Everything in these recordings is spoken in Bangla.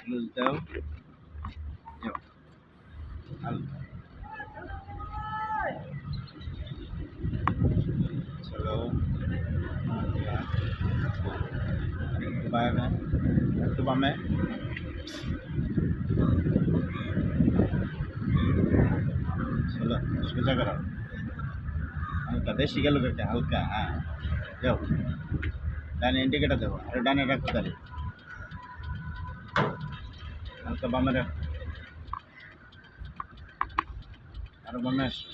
লুজ দাও, যাও হালকা চলো, একটু বাইরে, একটু বামে, চলো সোজা করো, হালকা বেশি গেল বেটে, হালকা, হ্যাঁ যাও, ডানে ইন্ডিকেটার দেবো, আরে ডানে রাখো গাড়ি, হালকা বামে রাখো, আরো বামে আসো,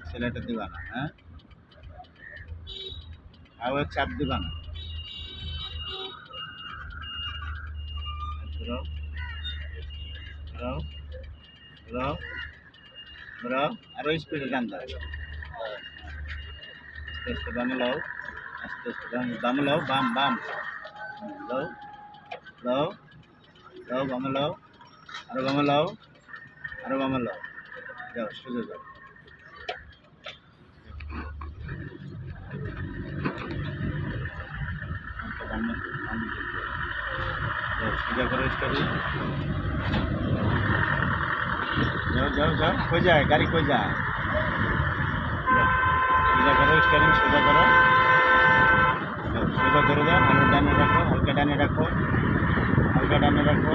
ছেলেটা দিবা না, হ্যাঁ আর চাপ দিবা না, ঘুরাও ঘুরাও ঘুরাও ঘুরাও, আরো স্পিডে টান দাও, আস্তে আস্তে বামে লাও, আস্তে আস্তে বামে লাও, বাম বাম লাও লাও লাও, বামে লাও, আরো বামে লাও, আরো বামে লাও, যাও সোজা যাও, বামে বামে যাও, সোজা করে স্টার্ট, যাও যাও যাও, কই যায় গাড়ি, কই যায়, যাও সোজা করো, স্টারিং সোজা করো, যাও সোজা করে দাও, আরো ডানে রাখো, হালকা ডানে রাখো, হালকা ডানে রাখো,